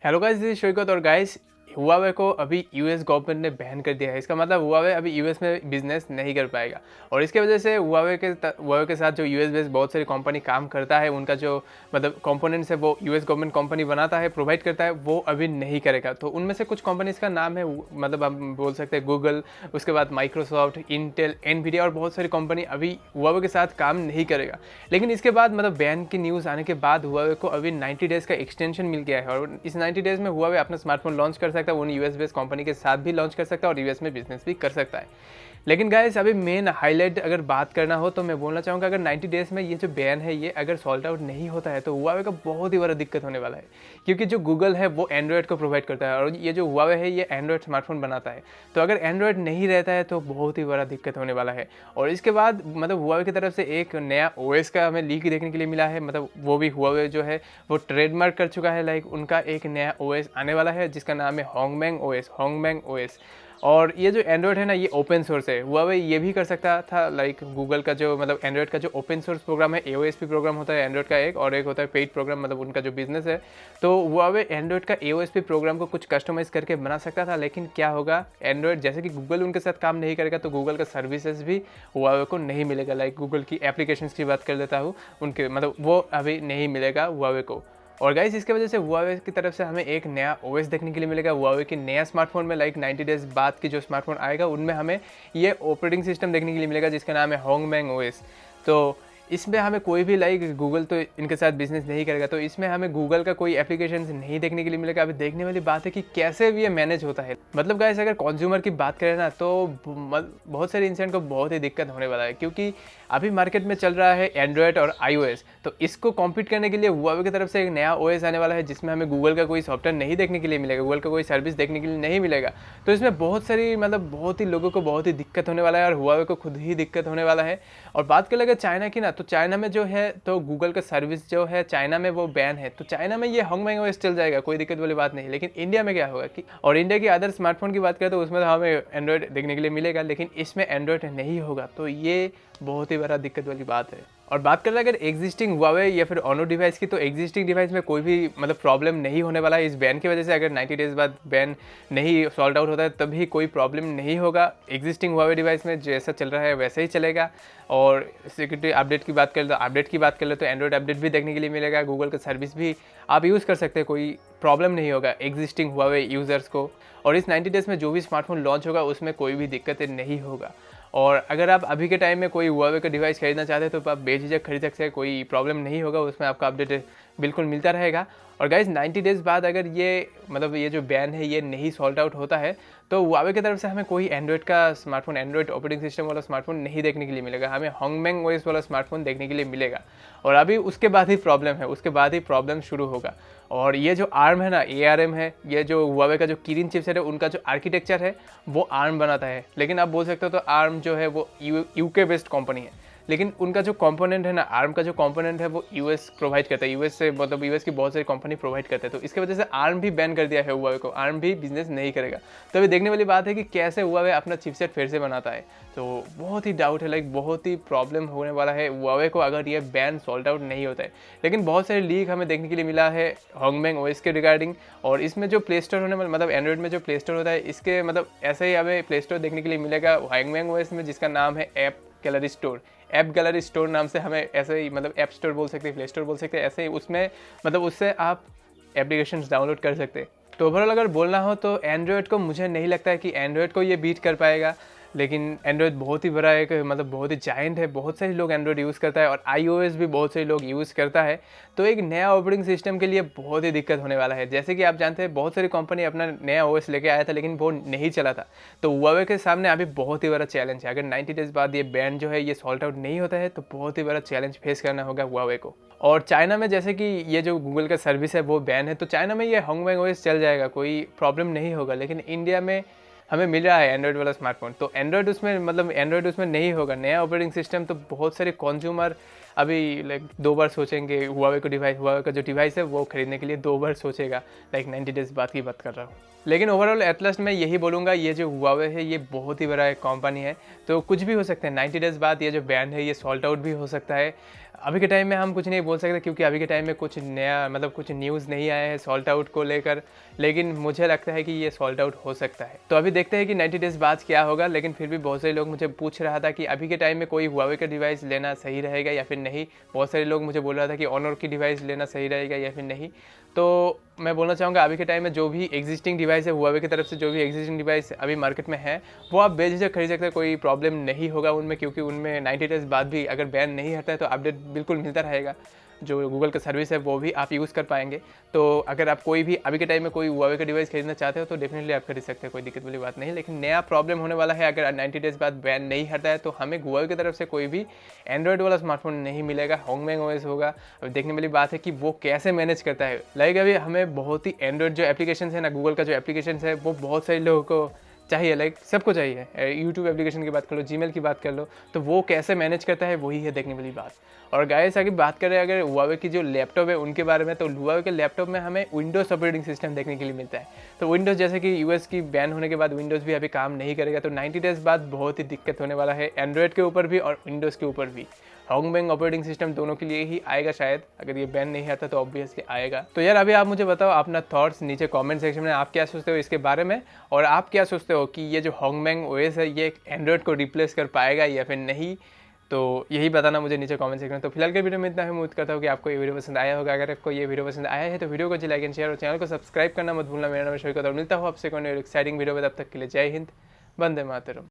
Hello guys, this is सैकत। और guys, Huawei को अभी यूएस गवर्नमेंट ने बैन कर दिया है। इसका मतलब हुआवे अभी यूएस में बिजनेस नहीं कर पाएगा और इसके वजह से हुआवे के साथ जो यूएस बेस्ड बहुत सारी कंपनी काम करता है, उनका जो मतलब कंपोनेंट्स है वो यूएस गवर्नमेंट कंपनी बनाता है, प्रोवाइड करता है, वो अभी नहीं करेगा। तो उनमें से कुछ कंपनीज का नाम है, मतलब हम बोल सकते हैं गूगल, उसके बाद माइक्रोसॉफ्ट, इंटेल, एनवीडिया और बहुत सारी कंपनी अभी हुआवे के साथ काम नहीं करेगा। लेकिन इसके बाद मतलब बैन की न्यूज़ आने के बाद हुआवे को अभी 90 डेज़ का एक्सटेंशन मिल गया है और इस 90 डेज़ में हुआवे अपना स्मार्टफोन लॉन्च कर सकता है, उन यूएस बेस्ड कंपनी के साथ भी लॉन्च कर सकता है और यूएस में बिजनेस भी कर सकता है। लेकिन गाइस, अभी मेन हाईलाइट अगर बात करना हो तो मैं बोलना चाहूँगा, अगर 90 डेज़ में ये जो बैन है ये अगर सॉल्ट आउट नहीं होता है तो हुआवे का बहुत ही बड़ा दिक्कत होने वाला है, क्योंकि जो गूगल है वो एंड्रॉयड को प्रोवाइड करता है और ये जो हुआवे है ये एंड्रॉयड स्मार्टफोन बनाता है। तो अगर एंड्रॉयड नहीं रहता है तो बहुत ही बड़ा दिक्कत होने वाला है। और इसके बाद मतलब हुआवे की तरफ से एक नया ओएस का हमें लीक देखने के लिए मिला है, मतलब वो भी हुआवे जो है वो ट्रेडमार्क कर चुका है। लाइक उनका एक नया ओएस आने वाला है जिसका नाम है होंगमेंग ओएस। और ये जो एंड्रॉयड है ना, ये ओपन सोर्स है। हुआवे ये भी कर सकता था, लाइक गूगल का जो मतलब एंड्रॉयड का जो ओपन सोर्स प्रोग्राम है, एओएसपी प्रोग्राम होता है एंड्रॉयड का एक, और एक होता है पेड प्रोग्राम, मतलब उनका जो बिजनेस है। तो हुआवे एंड्रॉयड का एओएसपी प्रोग्राम को कुछ कस्टमाइज करके बना सकता था, लेकिन क्या होगा, एंड्रॉयड जैसे कि गूगल उनके साथ काम नहीं करेगा तो गूगल का सर्विसेज भी हुआवे को नहीं मिलेगा। लाइक गूगल की एप्लीकेशंस की बात कर लेता हूँ, उनके मतलब वो अभी नहीं मिलेगा हुआवे को। और गाइस, इसके वजह से हुआवे की तरफ से हमें एक नया ओएस देखने के लिए मिलेगा। हुआवे की नया स्मार्टफोन में लाइक 90 डेज बाद की जो स्मार्टफोन आएगा उनमें हमें ये ऑपरेटिंग सिस्टम देखने के लिए मिलेगा जिसका नाम है होंगमेंग ओएस। तो इसमें हमें कोई भी लाइक गूगल तो इनके साथ बिजनेस नहीं करेगा, तो इसमें हमें गूगल का कोई एप्लीकेशन नहीं देखने के लिए मिलेगा। अभी देखने वाली बात है कि कैसे भी ये मैनेज होता है। मतलब गाइस, अगर कंज्यूमर की बात करें ना तो बहुत सारे इंसान को बहुत ही दिक्कत होने वाला है, क्योंकि अभी मार्केट में चल रहा है एंड्रॉयड और आईओएस। तो इसको कॉम्पीट करने के लिए हुआवे की तरफ से एक नया ओएस आने वाला है जिसमें हमें गूगल का कोई सॉफ्टवेयर नहीं देखने के लिए मिलेगा, गूगल का कोई सर्विस देखने के लिए नहीं मिलेगा। तो इसमें बहुत सारी मतलब बहुत ही लोगों को बहुत ही दिक्कत होने वाला है और हुआवे को खुद ही दिक्कत होने वाला है। और बात कर लेंगे चाइना की ना, तो चाइना में जो है तो गूगल का सर्विस जो है चाइना में वो बैन है, तो चाइना में ये होंगमेंग ओएस चल जाएगा, कोई दिक्कत वाली बात नहीं। लेकिन इंडिया में क्या होगा कि, और इंडिया की अदर स्मार्टफोन की बात करें तो उसमें तो हमें एंड्रॉयड देखने के लिए मिलेगा, लेकिन इसमें एंड्रॉयड नहीं होगा। तो ये बहुत ही बड़ा दिक्कत वाली बात है। और बात कर रहे हैं अगर एग्जिस्टिंग हुआवे या फिर ऑनो डिवाइस की, तो एग्जिस्टिंग डिवाइस में कोई भी मतलब प्रॉब्लम नहीं होने वाला है इस बैन की वजह से। अगर 90 डेज बाद बैन नहीं सॉल्व आउट होता है तभी कोई प्रॉब्लम नहीं होगा। एग्जिस्टिंग हुआवे डिवाइस में जैसा चल रहा है वैसे ही चलेगा। और सिक्योरिटी अपडेट की बात करें तो एंड्रॉयड अपडेट भी देखने के लिए मिलेगा, गूगल का सर्विस भी आप यूज़ कर सकते हैं, कोई प्रॉब्लम नहीं होगा एग्जिस्टिंग हुआवे यूज़र्स को। और इस 90 डेज़ में जो भी स्मार्टफोन लॉन्च होगा उसमें कोई भी दिक्कत नहीं होगा। और अगर आप अभी के टाइम में कोई हुआवे का डिवाइस खरीदना चाहते हैं तो आप बेझिझक खरीद सकते हैं, कोई प्रॉब्लम नहीं होगा, उसमें आपका अपडेट बिल्कुल मिलता रहेगा। और गाइस, 90 डेज़ बाद अगर ये मतलब ये जो बैन है ये नहीं सॉल्ट आउट होता है तो हुआवे की तरफ से हमें कोई एंड्रॉयड का स्मार्टफोन, एंड्रॉयड ऑपरेटिंग सिस्टम वाला स्मार्टफोन नहीं देखने के लिए मिलेगा, हमें होंगमेंग ओएस वाला स्मार्टफोन देखने के लिए मिलेगा। और अभी उसके बाद ही प्रॉब्लम है, उसके बाद ही प्रॉब्लम शुरू होगा। और ये जो आर्म है ना, ARM है, ये जो हुआवे का जो किरिन चिपसेट है उनका जो आर्किटेक्चर है वो आर्म बनाता है। लेकिन आप बोल सकते हो तो आर्म जो है वो यूके बेस्ड कंपनी है, लेकिन उनका जो कंपोनेंट है ना, आर्म का जो कंपोनेंट है वो यूएस प्रोवाइड करता है, यूएस से मतलब यूएस की बहुत सारी कंपनी प्रोवाइड करते हैं। तो इसकी वजह से आर्म भी बैन कर दिया है हुआवे को, आर्म भी बिजनेस नहीं करेगा। तो अभी देखने वाली बात है कि कैसे हुआवे अपना चिपसेट फिर से बनाता है। तो बहुत ही डाउट है, लाइक बहुत ही प्रॉब्लम होने वाला है हुआवे को अगर ये बैन सॉल्ट आउट नहीं होता है। लेकिन बहुत सारे लीक हमें देखने के लिए मिला है होंगमेंग ओएस के रिगार्डिंग। और इसमें जो प्ले स्टोर होने वाला मतलब एंड्रॉयड में जो प्ले स्टोर होता है इसके मतलब ऐसे ही हमें प्ले स्टोर देखने के लिए मिलेगा होंगमेंग ओएस में, जिसका नाम है ऐप गैलरी स्टोर नाम से, हमें ऐसे ही मतलब ऐप स्टोर बोल सकते हैं, प्ले स्टोर बोल सकते हैं, ऐसे ही उसमें मतलब उससे आप एप्लीकेशंस डाउनलोड कर सकते हैं। तो ओवरऑल अगर बोलना हो तो एंड्रॉयड को मुझे नहीं लगता है कि एंड्रॉयड को ये बीट कर पाएगा। लेकिन एंड्रॉयड बहुत ही बड़ा एक मतलब बहुत ही जायंट है, बहुत सारे लोग एंड्रॉयड यूज़ करता है और iOS भी बहुत सारे लोग यूज़ करता है। तो एक नया ऑपरेटिंग सिस्टम के लिए बहुत ही दिक्कत होने वाला है। जैसे कि आप जानते हैं बहुत सारी कंपनी अपना नया OS लेके आया था लेकिन वो नहीं चला था। तो हुआवे के सामने अभी बहुत ही बड़ा चैलेंज है। अगर 90 डेज़ बाद ये बैन जो है ये सॉल्ट आउट नहीं होता है तो बहुत ही बड़ा चैलेंज फेस करना होगा हुआवे को। और चाइना में जैसे कि ये जो गूगल का सर्विस है वो बैन है, तो चाइना में ये होंगमेंग ओएस चल जाएगा, कोई प्रॉब्लम नहीं होगा। लेकिन इंडिया में हमें मिल रहा है एंड्रॉयड वाला स्मार्टफोन, तो एंड्रॉयड उसमें नहीं होगा, नया ऑपरेटिंग सिस्टम। तो बहुत सारे कंज्यूमर अभी लाइक 2 बार सोचेंगे हुआवे का जो डिवाइस है वो खरीदने के लिए 2 बार सोचेगा, लाइक 90 डेज़ बाद की बात कर रहा हूँ। लेकिन ओवरऑल एट लास्ट मैं यही बोलूँगा, ये जो हुआवे है ये बहुत ही बड़ा एक कंपनी है, तो कुछ भी हो सकता है 90 डेज़ बाद ये जो बैन है ये सॉल्ट आउट भी हो सकता है। अभी के टाइम में हम कुछ नहीं बोल सकते क्योंकि अभी के टाइम में कुछ नया मतलब कुछ न्यूज़ नहीं आया है सॉल्ट आउट को लेकर, लेकिन मुझे लगता है कि ये सॉल्ट आउट हो सकता है। तो अभी देखते हैं कि 90 डेज़ बाद क्या होगा, लेकिन फिर भी बहुत सारे लोग मुझे पूछ रहा था कि अभी के टाइम में कोई हुआवे का डिवाइस लेना सही रहेगा या फिर नहीं। बहुत सारे लोग मुझे बोल रहा था कि ऑनर की डिवाइस लेना सही रहेगा या फिर नहीं। तो मैं बोलना चाहूँगा अभी के टाइम में जो भी एग्जिस्टिंग डिवाइस है हुआवे की तरफ से, जो भी एग्जिस्टिंग डिवाइस अभी मार्केट में है वो आप बेझिझक खरीद सकते हैं, कोई प्रॉब्लम नहीं होगा उनमें, क्योंकि उनमें 90 डेज़ बाद भी अगर बैन नहीं हटता है तो अपडेट बिल्कुल मिलता रहेगा। जो गूगल का सर्विस है वो भी आप यूज़ कर पाएंगे। तो अगर आप कोई भी अभी के टाइम में कोई हुआवे का डिवाइस खरीदना चाहते हो तो डेफिनेटली आप खरीद सकते हैं, कोई दिक्कत वाली बात नहीं। लेकिन नया प्रॉब्लम होने वाला है, अगर 90 डेज़ बाद बैन नहीं हटता है तो हमें हुआवे की तरफ से कोई भी एंड्रॉयड वाला स्मार्टफोन नहीं मिलेगा, होंगमेंग ओएस होगा। अब देखने वाली बात है कि वो कैसे मैनेज करता है। लाइक अभी हमें बहुत ही एंड्रॉयड जो एप्लीकेशन है ना, गूगल का जो एप्लीकेशन है वो बहुत सारे लोगों को चाहिए, लाइक सबको चाहिए। यूट्यूब एप्लीकेशन की बात कर लो, जीमेल की बात कर लो, तो वो कैसे मैनेज करता है वही है देखने वाली बात। और गाइस अगर बात करें अगर हुआवे की जो लैपटॉप है उनके बारे में, तो हुआवे के लैपटॉप में हमें विंडोज़ ऑपरेटिंग सिस्टम देखने के लिए मिलता है। तो विंडोज़ जैसे कि यूएस की बैन होने के बाद विंडोज़ भी अभी काम नहीं करेगा, तो 90 डेज़ बाद बहुत ही दिक्कत होने वाला है एंड्रॉयड के ऊपर भी और विंडोज़ के ऊपर भी। होंगमेंग ऑपरेटिंग सिस्टम दोनों के लिए ही आएगा शायद, अगर ये बैन नहीं आता तो ऑब्वियसली आएगा। तो यार अभी आप मुझे बताओ अपना थॉट्स नीचे कमेंट सेक्शन में, आप क्या सोचते हो इसके बारे में, और आप क्या सोचते हो कि ये जो होंगमेंग ओएस है ये एंड्रॉयड को रिप्लेस कर पाएगा या फिर नहीं। तो यही बताना मुझे नीचे कमेंट सेक्शन में। तो फिलहाल के वीडियो में इतना है, उम्मीद करता हूँ कि आपको ये वीडियो पसंद आया होगा। अगर आपको ये वीडियो पसंद आया है तो वीडियो को लाइक एंड शेयर और चैनल को सब्सक्राइब करना मत भूलना। मेरा नाम है सैकत और मिलता हूँ आपसे कोई एक्साइटिंग वीडियो में, तब तक के लिए जय हिंद, वंदे मातरम।